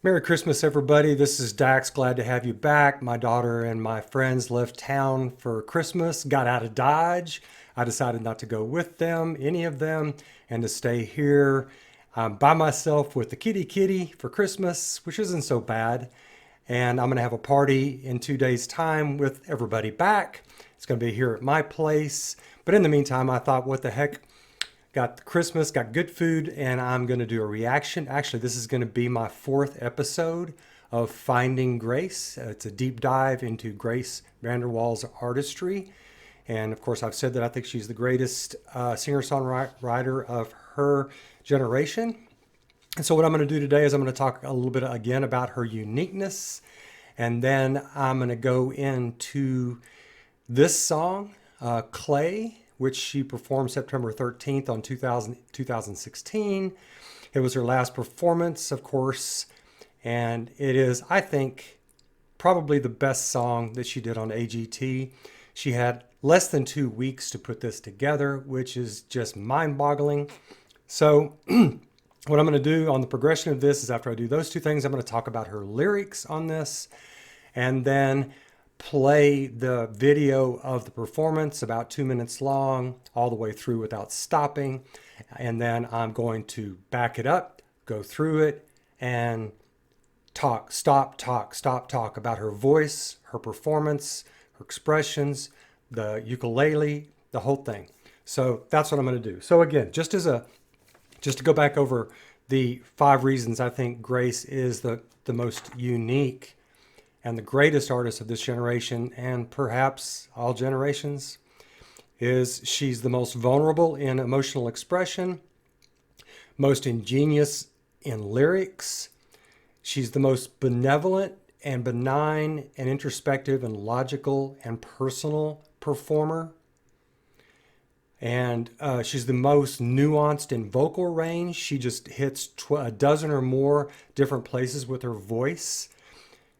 Merry Christmas, everybody. This is Dax. Glad to have you back. My daughter and my friends left town for Christmas, got out of Dodge. I decided not to go with them, any of them, and to stay here by myself with the kitty for Christmas, which isn't so bad. And I'm going to have a party in 2 days' time with everybody back. It's going to be here at my place. But in the meantime, I thought, what the heck? Got Christmas, got good food, and I'm going to do a reaction. Actually, this is going to be my fourth episode of Finding Grace. It's a deep dive into Grace VanderWaal's artistry. And of course, I've said that I think she's the greatest singer-songwriter of her generation. And so what I'm going to do today is I'm going to talk a little bit again about her uniqueness. And then I'm going to go into this song, Clay, which she performed September 13th on 2016. It was her last performance, of course, and it is, I think, probably the best song that she did on AGT. She had less than 2 weeks to put this together, which is just mind-boggling. So what I'm going to do on the progression of this is after I do those two things, I'm going to talk about her lyrics on this, and then play the video of the performance, about 2 minutes long, all the way through without stopping. And then I'm going to back it up, go through it, and talk about her voice, her performance, her expressions, the ukulele, the whole thing. So that's what I'm going to do. So again, just to go back over the 5 reasons I think Grace is the most unique and the greatest artist of this generation, and perhaps all generations, is she's the most vulnerable in emotional expression, most ingenious in lyrics. She's the most benevolent and benign and introspective and logical and personal performer. And she's the most nuanced in vocal range. She just hits a dozen or more different places with her voice.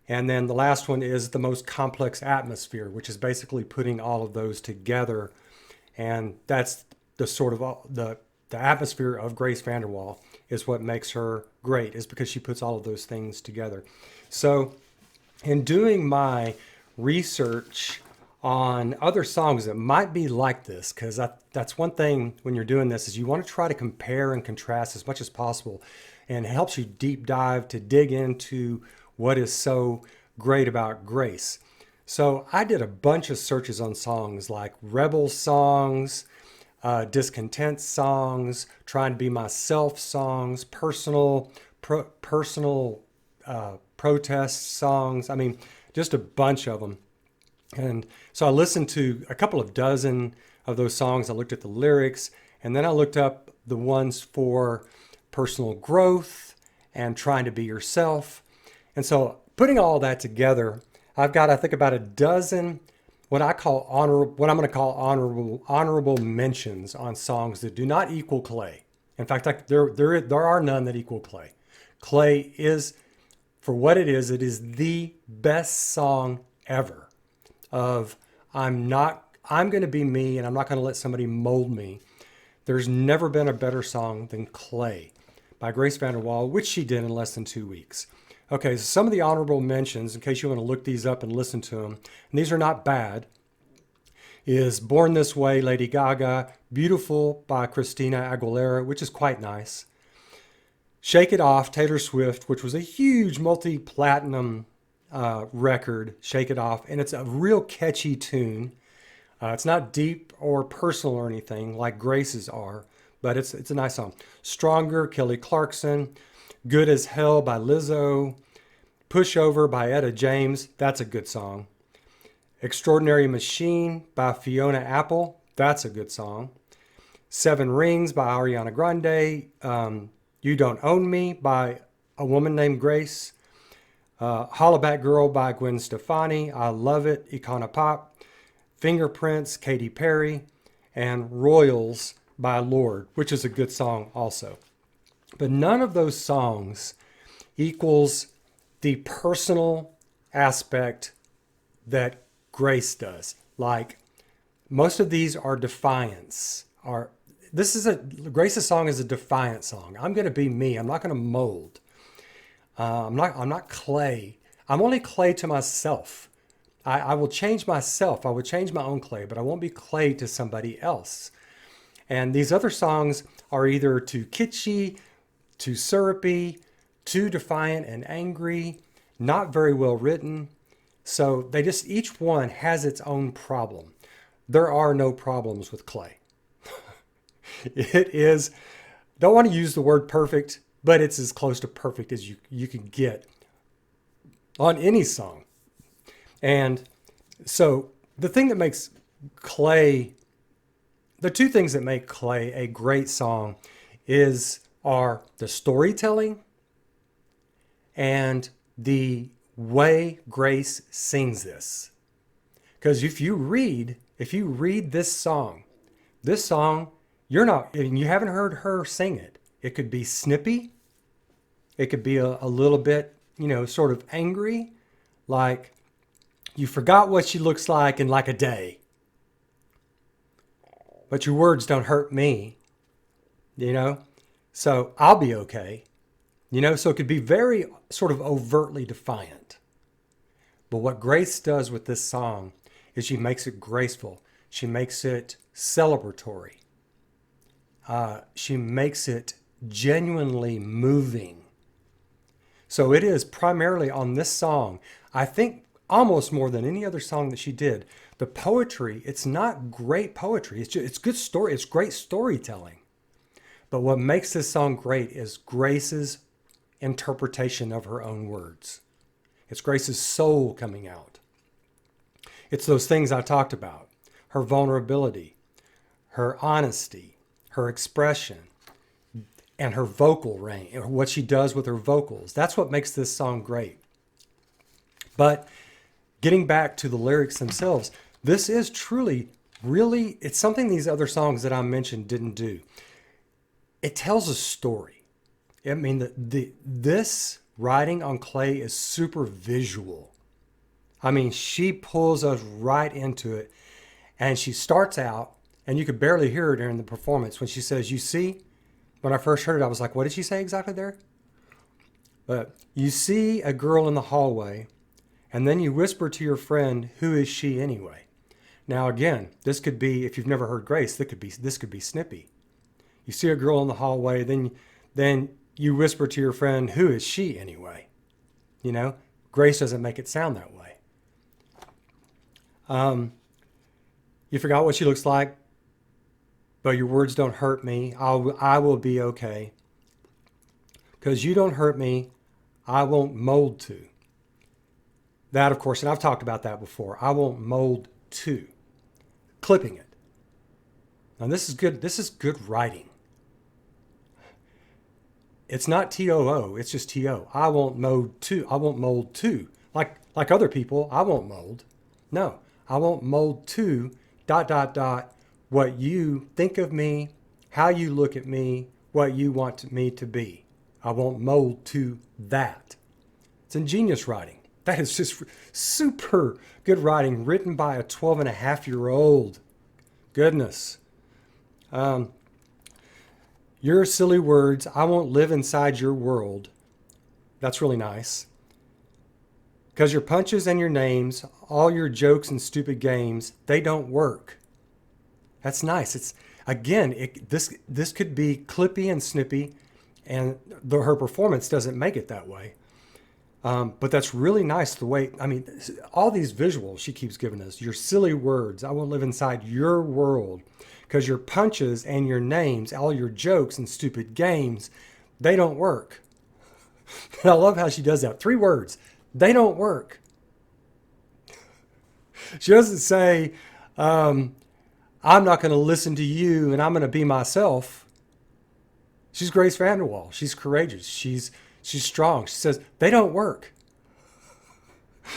And then the last one is the most complex atmosphere, which is basically putting all of those together. And that's the sort of the atmosphere of Grace VanderWaal is what makes her great, is because she puts all of those things together. So in doing my research on other songs that might be like this, because that's one thing when you're doing this, is you want to try to compare and contrast as much as possible, and it helps you deep dive to dig into what is so great about Grace. So I did a bunch of searches on songs like rebel songs, discontent songs, trying to be myself songs, personal protest songs. I mean, just a bunch of them. And so I listened to a couple of dozen of those songs. I looked at the lyrics, and then I looked up the ones for personal growth and trying to be yourself. And so putting all that together, I've got, I think, about a dozen what I'm going to call honorable mentions on songs that do not equal Clay. In fact, there are none that equal Clay. Clay is, for what it is the best song ever of I'm going to be me, and I'm not going to let somebody mold me. There's never been a better song than Clay by Grace VanderWaal, which she did in less than 2 weeks. Okay, so some of the honorable mentions, in case you want to look these up and listen to them, and these are not bad, is Born This Way, Lady Gaga, Beautiful by Christina Aguilera, which is quite nice, Shake It Off, Taylor Swift, which was a huge multi-platinum record, Shake It Off, and it's a real catchy tune. It's not deep or personal or anything like Grace's are, but it's a nice song. Stronger, Kelly Clarkson, Good as Hell by Lizzo, Pushover by Etta James, that's a good song. Extraordinary Machine by Fiona Apple, that's a good song. Seven Rings by Ariana Grande, You Don't Own Me by a woman named Grace, Hollaback Girl by Gwen Stefani, I Love It, Icona Pop, Fingerprints, Katy Perry, and Royals by Lorde, which is a good song also. But none of those songs equals the personal aspect that Grace does. Like, most of these are defiance. Grace's song is a defiant song. I'm going to be me. I'm not going to mold. I'm not clay. I'm only clay to myself. I will change myself. I will change my own clay, but I won't be clay to somebody else. And these other songs are either too kitschy, too syrupy, too defiant and angry, not very well written. So they just, each one has its own problem. There are no problems with clay. It is, don't want to use the word perfect, but it's as close to perfect as you can get on any song. And so the thing that makes clay, the two things that make clay a great song are the storytelling and the way Grace sings this. Because if you read this song, you haven't heard her sing it. It could be snippy. It could be a little bit, sort of angry, like you forgot what she looks like in like a day. But your words don't hurt me, so I'll be okay. So it could be very sort of overtly defiant. But what Grace does with this song is she makes it graceful. She makes it celebratory. She makes it genuinely moving. So it is primarily on this song, I think almost more than any other song that she did. The poetry, it's not great poetry. It's good story. It's great storytelling. But what makes this song great is Grace's interpretation of her own words. It's Grace's soul coming out. It's those things I talked about. Her vulnerability, her honesty, her expression, and her vocal range, what she does with her vocals. That's what makes this song great. But getting back to the lyrics themselves, this is truly, really, it's something these other songs that I mentioned didn't do. It tells a story. I mean, this writing on clay is super visual. I mean, she pulls us right into it. And she starts out, and you could barely hear her during the performance when she says, you see, when I first heard it, I was like, what did she say exactly there? But you see a girl in the hallway, and then you whisper to your friend, who is she anyway? Now, again, this could be, if you've never heard Grace, this could be snippy. You see a girl in the hallway, then you whisper to your friend, who is she anyway? Grace doesn't make it sound that way. You forgot what she looks like, but your words don't hurt me. I will be okay. Because you don't hurt me, I won't mold to. That, of course, and I've talked about that before. I won't mold to. Clipping it. Now this is good. This is good writing. It's not TOO. It's just TO. I won't mold to. I won't mold to. Like other people, I won't mold. No, I won't mold to ... what you think of me, how you look at me, what you want me to be. I won't mold to that. It's ingenious writing. That is just super good writing, written by a 12-and-a-half-year-old. Goodness. Your silly words, I won't live inside your world. That's really nice. Because your punches and your names, all your jokes and stupid games, they don't work. That's nice. It's again, this could be clippy and snippy, and her performance doesn't make it that way. But that's really nice the way, I mean, all these visuals she keeps giving us. Your silly words, I won't live inside your world. Because your punches and your names, all your jokes and stupid games, they don't work. And I love how she does that. 3 words. They don't work. She doesn't say, I'm not going to listen to you and I'm going to be myself. She's Grace VanderWaal. She's courageous. She's strong. She says, they don't work.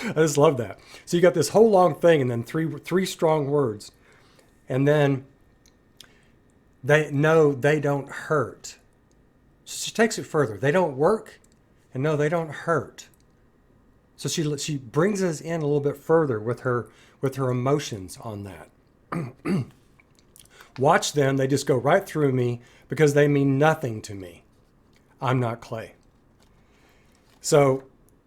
I just love that. So you got this whole long thing and then three strong words. And then they don't hurt. So she takes it further. They don't work, and no, they don't hurt. So she brings us in a little bit further with her emotions on that. Watch them. They just go right through me because they mean nothing to me. I'm not clay. So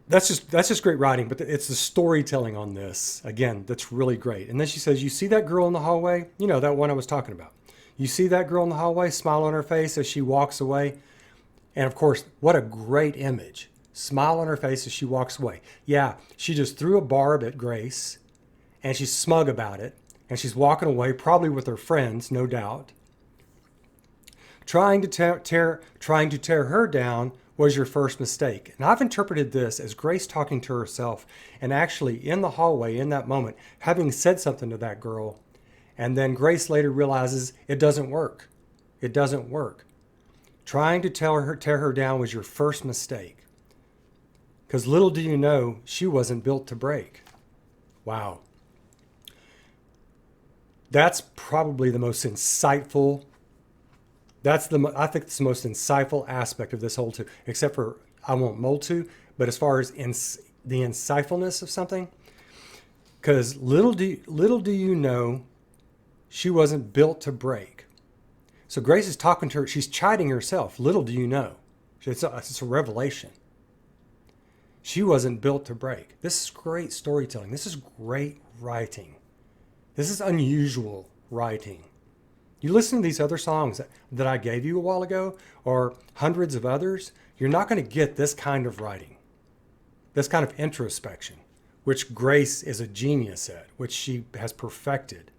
that's just great writing, but it's the storytelling on this again that's really great. And then she says, "You see that girl in the hallway? You know, that one I was talking about. You see that girl in the hallway, smile on her face as she walks away." And of course, what a great image. Smile on her face as she walks away. Yeah, she just threw a barb at Grace and she's smug about it. And she's walking away, probably with her friends, no doubt. Trying to tear her down was your first mistake. And I've interpreted this as Grace talking to herself and actually in the hallway in that moment, having said something to that girl. And then Grace later realizes it doesn't work. It doesn't work. Trying to tear her down was your first mistake. Because little do you know, she wasn't built to break. Wow. That's probably the most insightful. I think it's the most insightful aspect of this whole too, except for I won't mold to, but as far as the insightfulness of something, because little do you know, she wasn't built to break. So Grace is talking to her, she's chiding herself. Little do you know, it's a revelation. She wasn't built to break. This is great storytelling. This is great writing. This is unusual writing. You listen to these other songs that I gave you a while ago, or hundreds of others, you're not going to get this kind of writing, this kind of introspection, which Grace is a genius at, which she has perfected.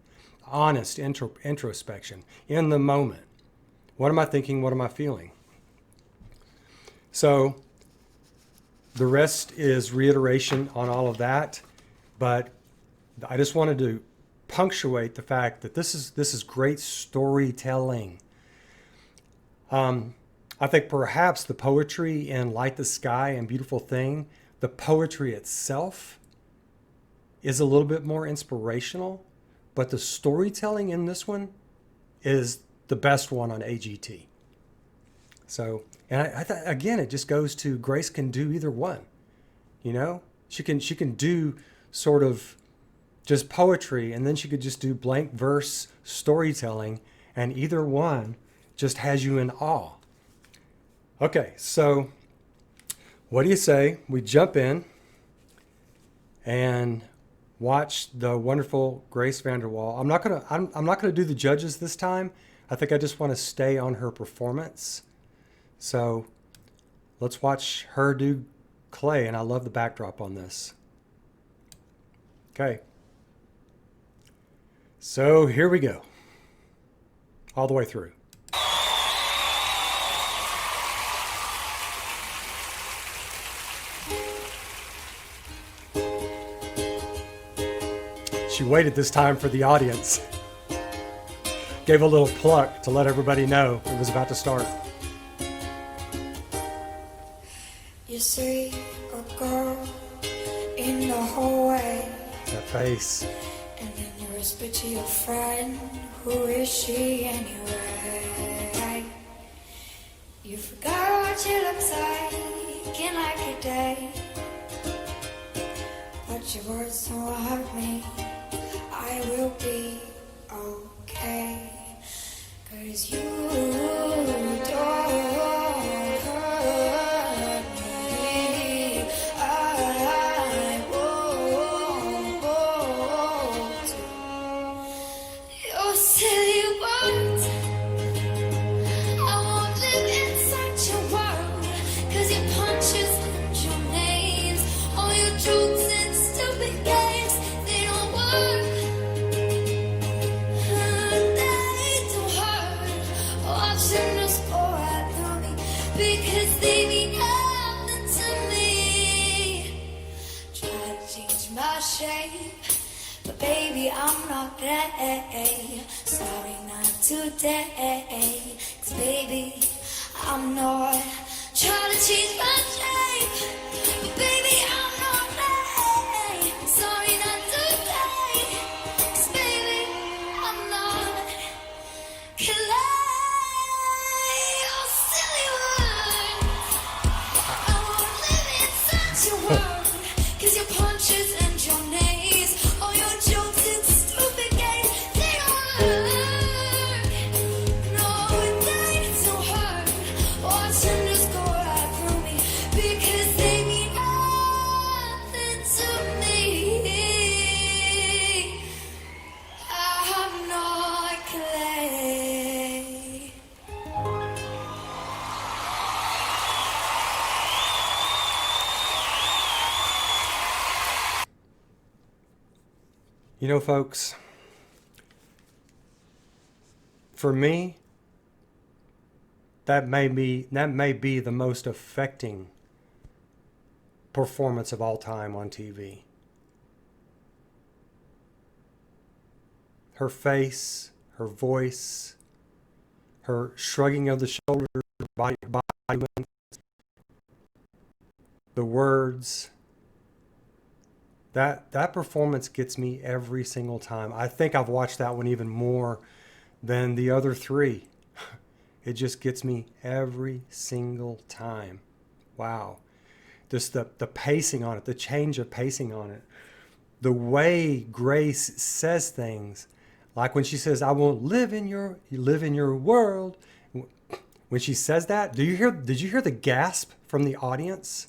Honest introspection in the moment. What am I thinking? What am I feeling? So the rest is reiteration on all of that, but I just wanted to punctuate the fact that this is great storytelling. I think perhaps the poetry in Light the Sky and Beautiful Thing, the poetry itself is a little bit more inspirational, but the storytelling in this one is the best one on AGT. So, and again, it just goes to Grace can do either one. You know, she can do sort of just poetry, and then she could just do blank verse storytelling, and either one just has you in awe. Okay, so what do you say we jump in and watch the wonderful Grace VanderWaal? I'm not gonna do the judges this time. I think I just want to stay on her performance. So let's watch her do Clay, and I love the backdrop on this. Okay. So here we go. All the way through. She waited this time for the audience. Gave a little pluck to let everybody know it was about to start. You see a girl in the hallway. That face. And then you whisper to your friend, who is she anyway? You forgot what she looks like in like a day. But your words don't hurt me. I will be okay. 'Cause you don't hurt me. I won't do your silly words. I won't live inside your world. 'Cause your punches and your names, all your jokes and stupid games, they don't work. Because they mean nothing to me. Try to change my shape, but baby, I'm not ready. Sorry, not today. 'Cause baby, I'm not trying to change my shape, but baby, I'm not ready. Sorry, not today. 'Cause baby, I'm not killing. Cause your punches and your names, all your jokes and stupid games, they don't hurt. No, they don't hurt. Watch them just go right through me. Because they You know, folks, for me, that may be the most affecting performance of all time on TV. Her face, her voice, her shrugging of the shoulders, body movement, the words. That performance gets me every single time. I think I've watched that one even more than the other three. It just gets me every single time. Wow. Just the pacing on it, the change of pacing on it. The way Grace says things, like when she says, "I won't live in your world." When she says that, did you hear the gasp from the audience?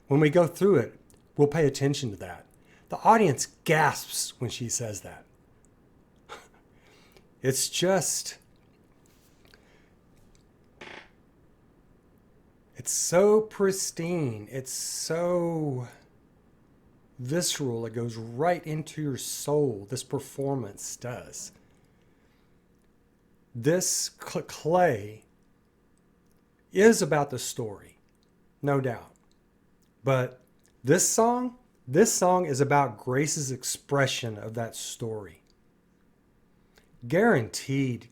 When we go through it, we'll pay attention to that. The audience gasps when she says that. It's just, it's so pristine. It's so visceral. It goes right into your soul. This performance does. This Clay is about the story, no doubt. But this song is about Grace's expression of that story. Guaranteed,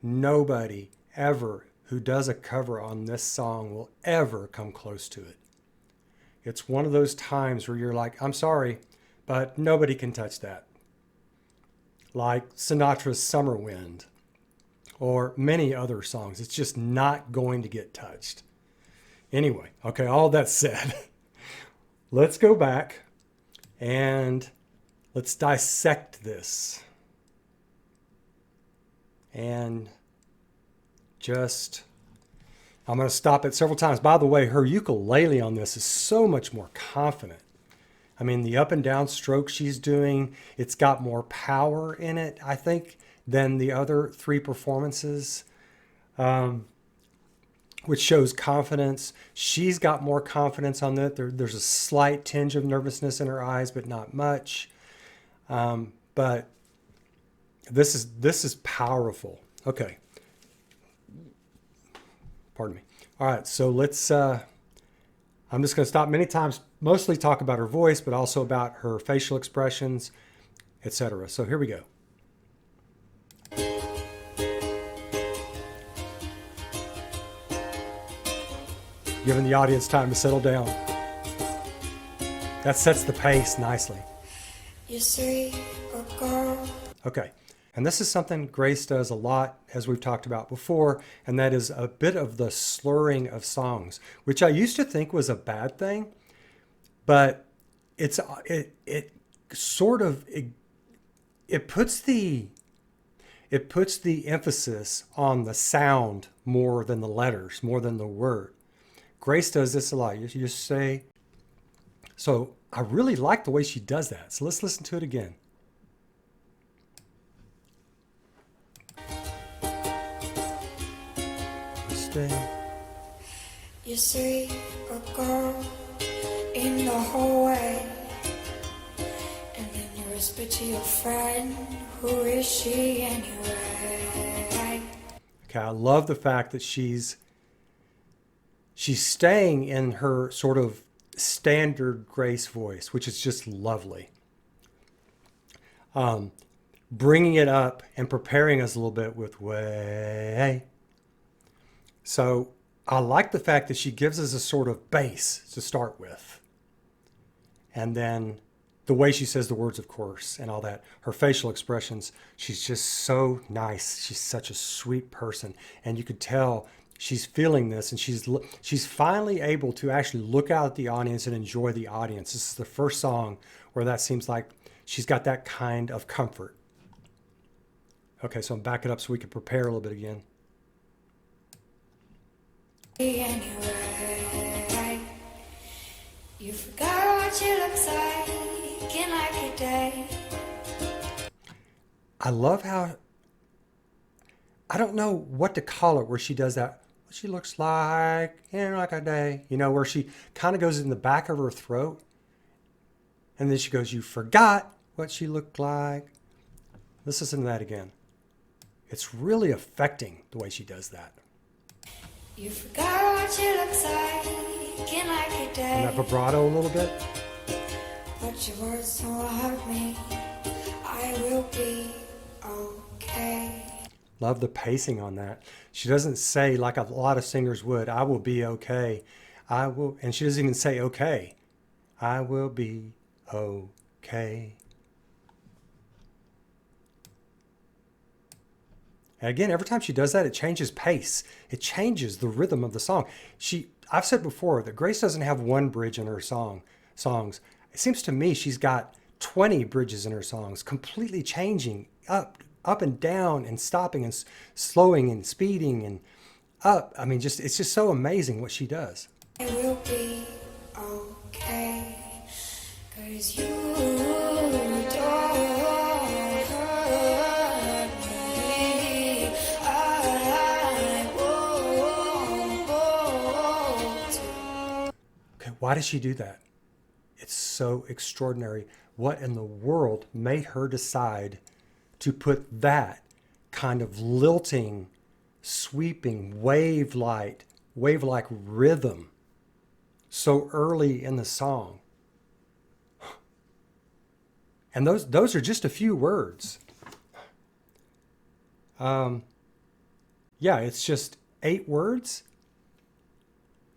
nobody ever who does a cover on this song will ever come close to it. It's one of those times where you're like, I'm sorry, but nobody can touch that. Like Sinatra's Summer Wind or many other songs. It's just not going to get touched. Anyway, okay, all that said, let's go back and let's dissect this. And just, I'm going to stop it several times. By the way, her ukulele on this is so much more confident. I mean, the up and down strokes she's doing, it's got more power in it, I think, than the other three performances, which shows confidence. She's got more confidence on that. There's a slight tinge of nervousness in her eyes, but not much. But this is powerful. Okay. Pardon me. All right, so let's, I'm just going to stop many times, mostly talk about her voice, but also about her facial expressions, etc. So here we go. Giving the audience time to settle down. That sets the pace nicely. You see a girl. Okay. And this is something Grace does a lot, as we've talked about before, and that is a bit of the slurring of songs, which I used to think was a bad thing, but it puts the emphasis on the sound more than the letters, more than the word. Grace does this a lot. You just say, so I really like the way she does that. So let's listen to it again. You see a girl in the hallway, and then you whisper to your friend, who is she anyway? Okay, I love the fact that she's staying in her sort of standard Grace voice, which is just lovely. Bringing it up and preparing us a little bit with way. So I like the fact that she gives us a sort of base to start with. And then the way she says the words, of course, and all that, her facial expressions, she's just so nice. She's such a sweet person. And you could tell she's feeling this, and she's finally able to actually look out at the audience and enjoy the audience. This is the first song where that seems like she's got that kind of comfort. Okay, so I'm backing up so we can prepare a little bit again. Anyway, you forgot what you look like in like a day. I love how, I don't know what to call it where she does that. What she looks like in like a day, you know, where she kind of goes in the back of her throat. And then she goes, you forgot what she looked like. Let's listen to that again. It's really affecting the way she does that. You forgot what you look like in like a day. And that vibrato a little bit. But your words don't hurt me. I will be okay. Love the pacing on that. She doesn't say, like a lot of singers would, I will be okay. I will, and she doesn't even say okay. I will be okay. And again, every time she does that, it changes pace. It changes the rhythm of the song. I've said before that Grace doesn't have one bridge in her songs. It seems to me she's got 20 bridges in her songs, completely changing up and down and stopping and slowing and speeding and up. I mean, it's just so amazing what she does. I will be okay, 'cause you don't hurt me. I won't. Okay, why does she do that? It's so extraordinary. What in the world made her decide to put that kind of lilting, sweeping, wave-like rhythm so early in the song? And those are just a few words. Yeah, it's just 8 words.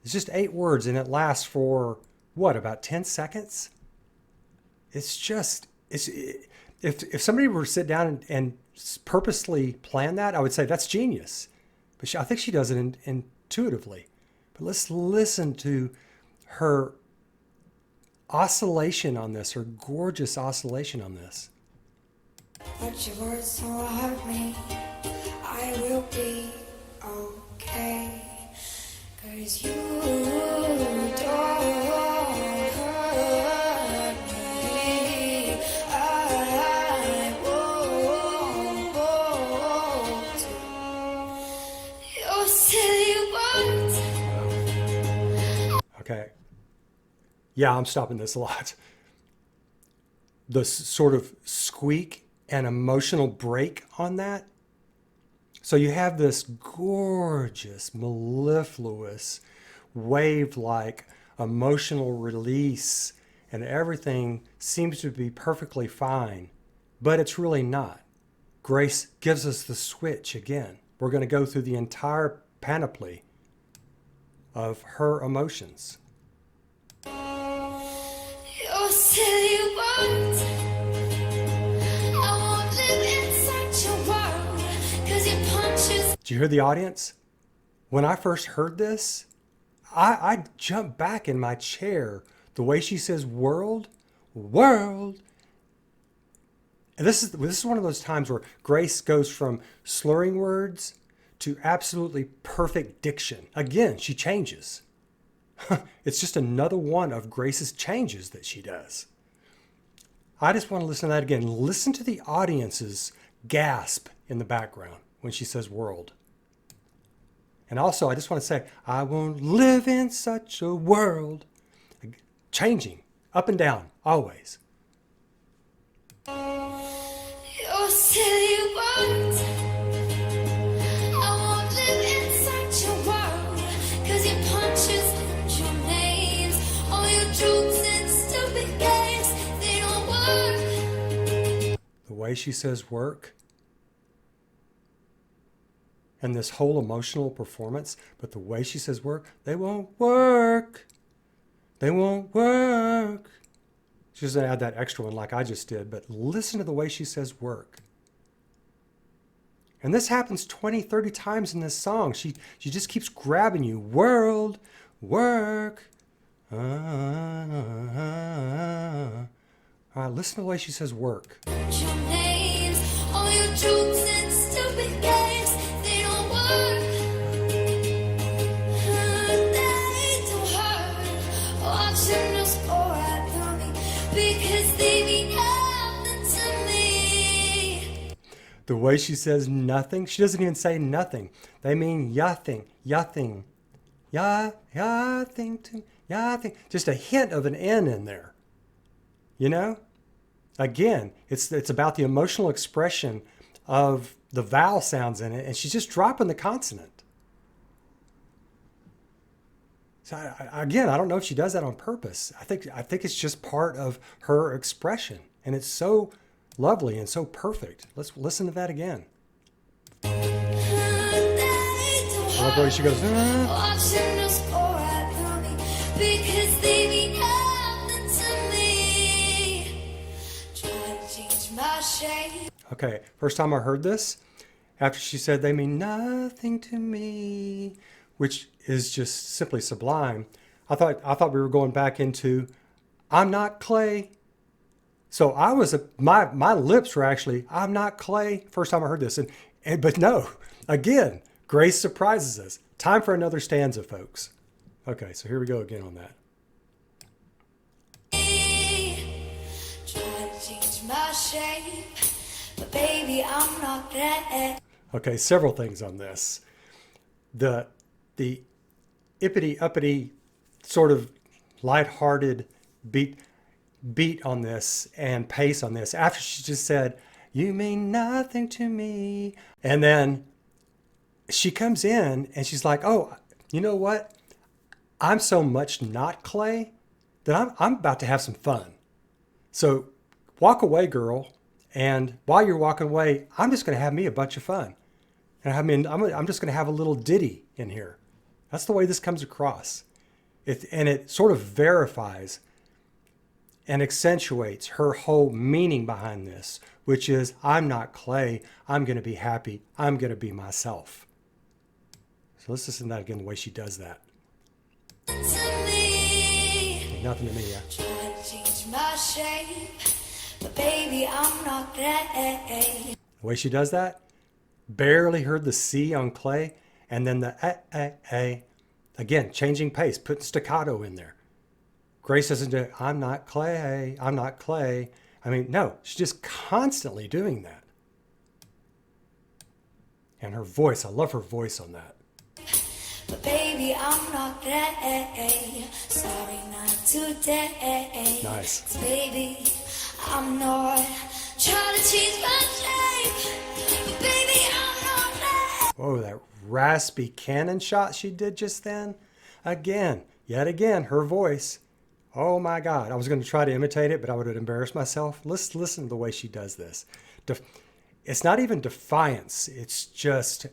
It's just 8 words, and it lasts for what, about 10 seconds? If somebody were to sit down and purposely plan that, I would say that's genius. But I think she does it intuitively. But let's listen to her oscillation on this, her gorgeous oscillation on this. But your words don't hurt me. I will be okay, 'cause you don't hurt me. I won't. You're silly words. Okay. Yeah, I'm stopping this a lot. The sort of squeak and emotional break on that. So you have this gorgeous, mellifluous, wave-like emotional release, and everything seems to be perfectly fine, but it's really not. Grace gives us the switch again. We're going to go through the entire panoply of her emotions. You're silly words. I won't live inside your world, 'cause your punches. Did you hear the audience? When I first heard this, I jumped back in my chair. The way she says world. And this is one of those times where Grace goes from slurring words to absolutely perfect diction. Again, she changes. It's just another one of Grace's changes that she does. I just want to listen to that again. Listen to the audience's gasp in the background when she says world. And also, I just want to say, I won't live in such a world. Changing, up and down, always. You're silly words. I won't live inside your world, 'cause your punches and your names, all your jokes and stupid games, they don't work. The way she says work, and this whole emotional performance, but the way she says work, they won't work. They won't work. She doesn't add that extra one like I just did, but listen to the way she says work. And this happens 20, 30 times in this song. She just keeps grabbing you. World, work. All right, listen to the way she says work. Your names, all your jokes and stupid games, they don't work. They don't hurt. Watching us go right through me, because they mean nothing to me. The way she says nothing, she doesn't even say nothing. They mean yathing, yathing, yathing, yathing. Just a hint of an N in there. You know? Again, it's about the emotional expression of the vowel sounds in it, and she's just dropping the consonant. So again, I don't know if she does that on purpose. I think it's just part of her expression, and it's so lovely and so perfect. Let's listen to that again. I love the way she goes. Watching us pour out through me because they mean nothing to me. Try to change my shape. Okay, first time I heard this, after she said they mean nothing to me, which is just simply sublime, I thought we were going back into I'm not clay. So my lips were actually I'm not clay first time I heard this, but no, again, grace surprises us. Time for another stanza, folks. Okay, so here we go again on that. Try to change my shape, but baby, I'm not there. Okay, several things on this. The ippity uppity sort of lighthearted beat on this and pace on this after she just said, you mean nothing to me. And then she comes in and she's like, oh, you know what? I'm so much not clay that I'm about to have some fun. So walk away, girl. And while you're walking away, I'm just going to have me a bunch of fun. And I mean, I'm just going to have a little ditty in here. That's the way this comes across. It sort of verifies and accentuates her whole meaning behind this, which is I'm not clay. I'm going to be happy. I'm going to be myself. So let's listen to that again, the way she does that. To me. Nothing to me, yeah. Try to change my shape, but baby, I'm not there. The way she does that, barely heard the C on clay, and then the again, changing pace, putting staccato in there. Grace doesn't do, I'm not clay, I'm not clay. I mean, no, she's just constantly doing that. And her voice, I love her voice on that. But baby, I'm not there. Sorry, not today. Nice. 'Cause baby, I'm not trying to change my shape. But baby, I'm not there. Whoa, that raspy cannon shot she did just then. Again, yet again, her voice. Oh my God. I was going to try to imitate it, but I would have embarrassed myself. Let's listen to the way she does this. It's not even defiance. It's just,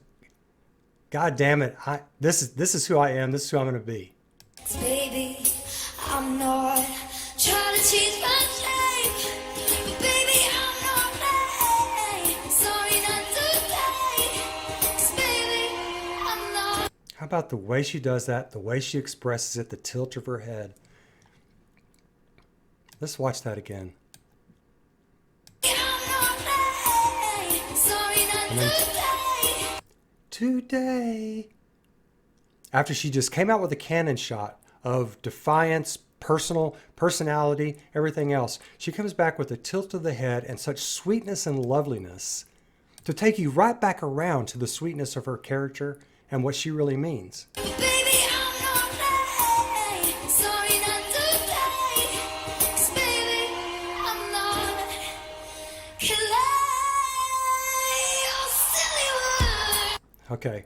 God damn it. This is who I am. This is who I'm going to be. 'Cause baby, I'm not trying to change my shape. But baby, I'm not there. Sorry, not today. 'Cause baby, I'm not. How about the way she does that, the way she expresses it, the tilt of her head? Let's watch that again. I'm not there. Sorry, not today. Today. After she just came out with a cannon shot of defiance, personality, everything else, she comes back with a tilt of the head and such sweetness and loveliness to take you right back around to the sweetness of her character and what she really means. Baby, I'm not there. Sorry, not today. 'Cause baby, I'm not clay. Oh, silly word. Okay.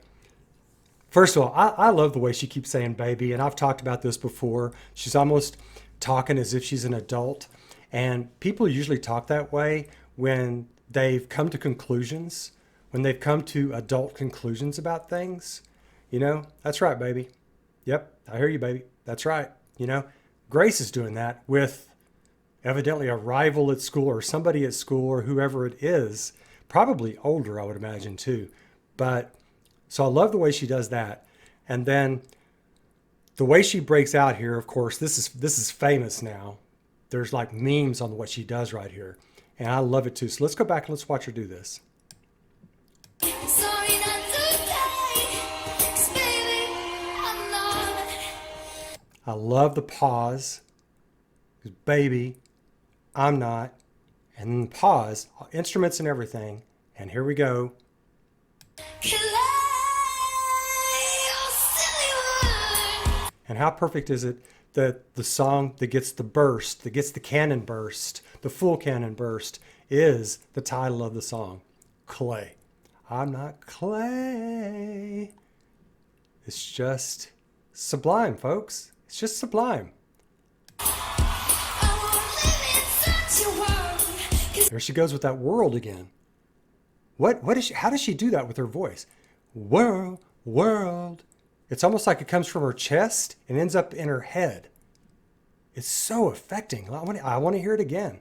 First of all, I love the way she keeps saying baby, and I've talked about this before. She's almost talking as if she's an adult, and people usually talk that way when they've come to conclusions, when they've come to adult conclusions about things. You know, that's right, baby. Yep, I hear you, baby. That's right. You know, Grace is doing that with evidently a rival at school or somebody at school or whoever it is, probably older, I would imagine, too. But so I love the way she does that. And then the way she breaks out here, of course, this is famous now. There's like memes on what she does right here. And I love it too. So let's go back and let's watch her do this. Sorry, not today. 'Cause baby, I'm not. I love the pause. 'Cause baby, I'm not. And then the pause, instruments and everything. And here we go. Clay. Oh, silly word. And how perfect is it the song that gets the burst, that gets the cannon burst, the full cannon burst, is the title of the song, Clay. I'm not clay. It's just sublime, folks. It's just sublime. There she goes with that world again. What is she, how does she do that with her voice? World, world. It's almost like it comes from her chest and ends up in her head. It's so affecting. I want to hear it again.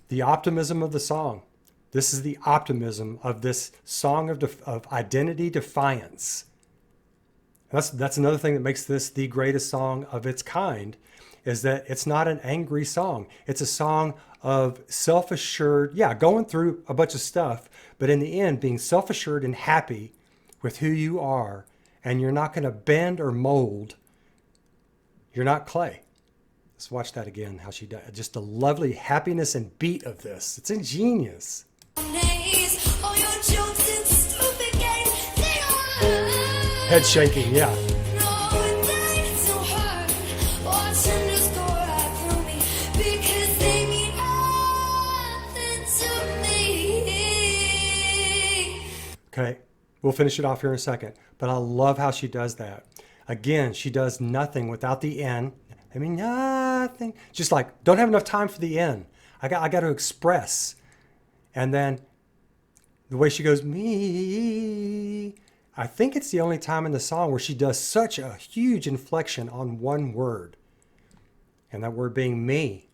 The optimism of the song. This is the optimism of this song of identity defiance. That's another thing that makes this the greatest song of its kind, is that it's not an angry song. It's a song of self-assured, going through a bunch of stuff, but in the end, being self-assured and happy with who you are, and you're not going to bend or mold. You're not clay. Let's watch that again, how she does. Just the lovely happiness and beat of this. It's ingenious. Head shaking, yeah. Okay, we'll finish it off here in a second. But I love how she does that. Again, she does nothing without the N. I mean, nothing. Just like, don't have enough time for the N. I got to express. And then the way she goes, me. I think it's the only time in the song where she does such a huge inflection on one word. And that word being me.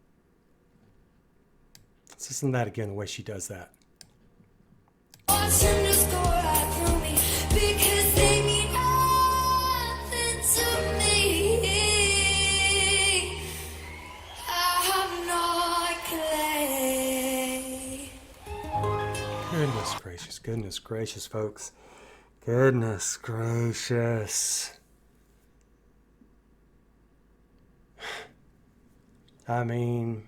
Let's listen to that again, the way she does that. Goodness gracious, folks. Goodness gracious. I mean,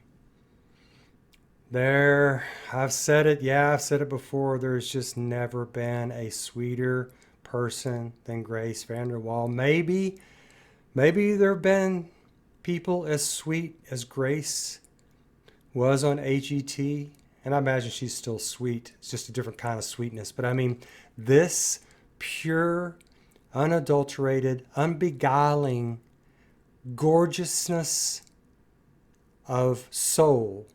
I've said it before, there's just never been a sweeter person than Grace VanderWaal. Maybe there have been people as sweet as Grace was on AGT. And I imagine she's still sweet. It's just a different kind of sweetness. But I mean, this pure, unadulterated, unbeguiling gorgeousness of soul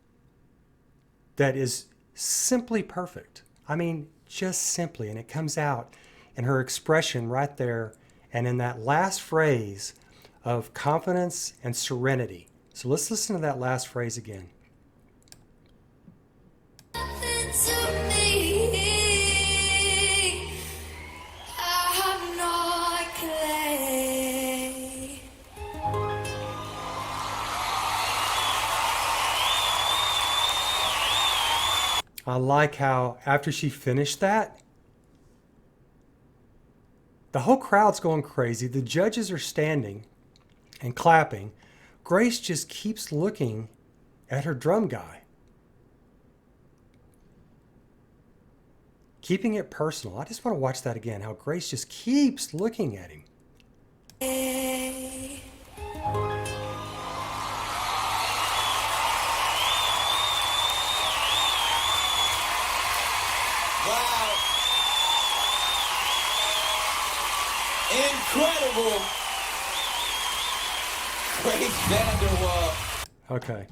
that is simply perfect. I mean, just simply. And it comes out in her expression right there and in that last phrase of confidence and serenity. So let's listen to that last phrase again. I like how after she finished that, the whole crowd's going crazy. The judges are standing and clapping. Grace just keeps looking at her drum guy. Keeping it personal. I just want to watch that again, how Grace just keeps looking at him. Wow. Incredible. Grace VanderWaal. Okay.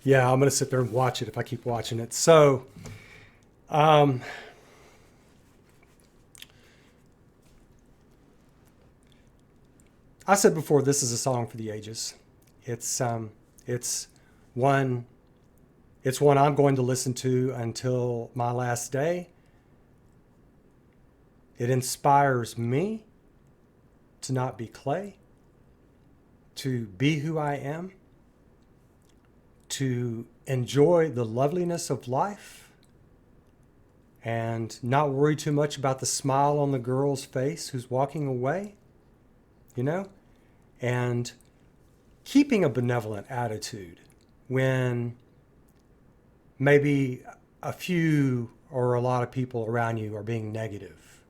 Yeah, I'm going to sit there and watch it if I keep watching it. So, I said before, this is a song for the ages. It's one I'm going to listen to until my last day. It inspires me to not be clay, to be who I am, to enjoy the loveliness of life, and not worry too much about the smile on the girl's face who's walking away, you know, and keeping a benevolent attitude when maybe a few or a lot of people around you are being negative,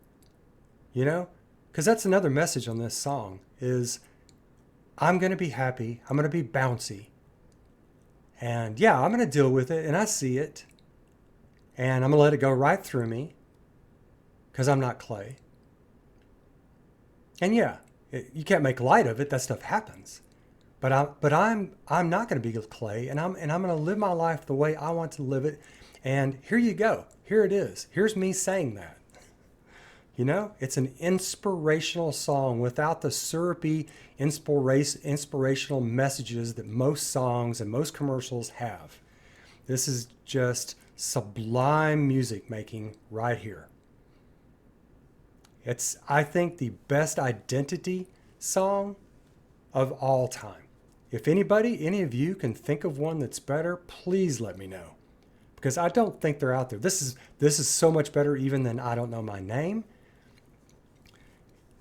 you know? Because that's another message on this song is I'm going to be happy. I'm going to be bouncy. And yeah, I'm going to deal with it. And I see it. And I'm going to let it go right through me because I'm not clay. And yeah, you can't make light of it. That stuff happens. But I'm not going to be clay, and I'm going to live my life the way I want to live it. And here you go. Here it is. Here's me saying that. You know, it's an inspirational song without the syrupy inspirational messages that most songs and most commercials have. This is just sublime music making right here. It's, I think, the best identity song of all time. If anybody, any of you can think of one that's better, please let me know. Because I don't think they're out there. This is so much better even than I Don't Know My Name.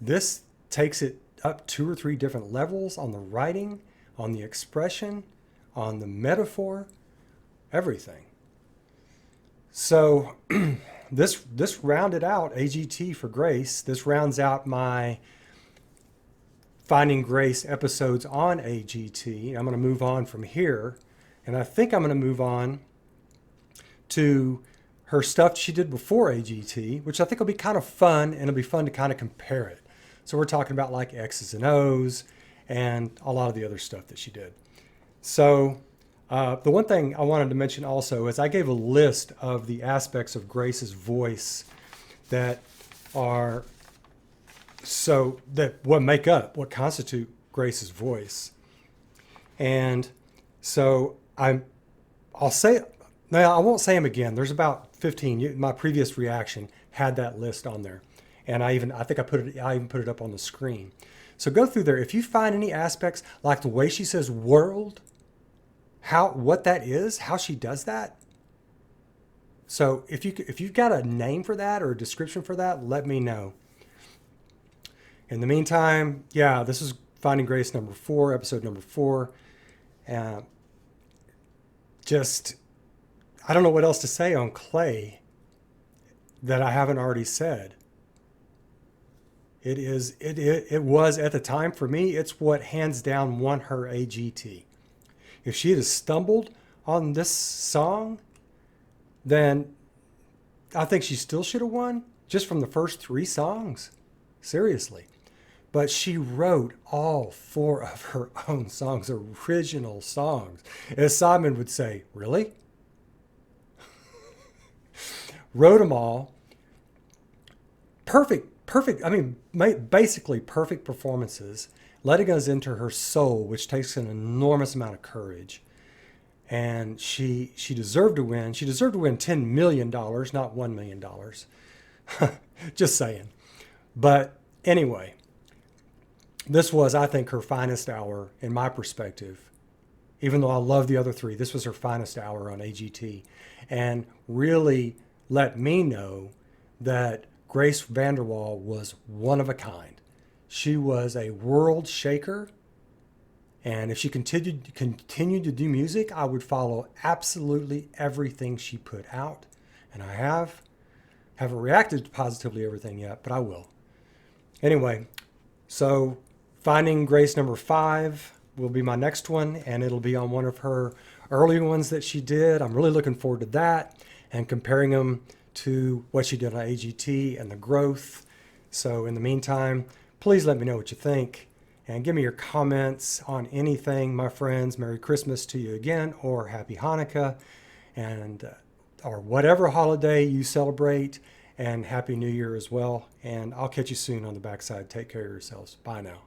This takes it up 2 or 3 different levels on the writing, on the expression, on the metaphor, everything. So this rounded out AGT for Grace. This rounds out my Finding Grace episodes on AGT. I'm going to move on from here. And I think I'm going to move on to her stuff she did before AGT, which I think will be kind of fun, and it'll be fun to kind of compare it. So we're talking about like X's and O's and a lot of the other stuff that she did. So the one thing I wanted to mention also is I gave a list of the aspects of Grace's voice that are what constitute Grace's voice. And so I'll say, now I won't say them again. There's about 15. My previous reaction had that list on there. And I even put it up on the screen. So go through there. If you find any aspects like the way she says world, what that is, how she does that. So if you've got a name for that or a description for that, let me know. In the meantime, yeah, this is Finding Grace number 4, episode number 4. Just, I don't know what else to say on Clay that I haven't already said. It was at the time for me, it's what hands down won her AGT. If she had stumbled on this song, then I think she still should have won just from the first 3 songs. Seriously. But she wrote all 4 of her own songs, original songs. As Simon would say, really? Wrote them all. Perfect, I mean, basically perfect performances. Letting us into her soul, which takes an enormous amount of courage. And she deserved to win. She deserved to win $10 million, not $1 million. Just saying. But anyway, this was, I think, her finest hour in my perspective. Even though I love the other 3, this was her finest hour on AGT. And really let me know that Grace VanderWaal was one of a kind. She was a world shaker. And if she continued to do music, I would follow absolutely everything she put out. And I haven't reacted positively to everything yet, but I will. Anyway, so Finding Grace number 5 will be my next one, and it'll be on one of her early ones that she did. I'm really looking forward to that and comparing them to what she did on AGT and the growth. So in the meantime, please let me know what you think and give me your comments on anything, my friends. Merry Christmas to you again, or Happy Hanukkah, and or whatever holiday you celebrate, and Happy New Year as well. And I'll catch you soon on the backside. Take care of yourselves. Bye now.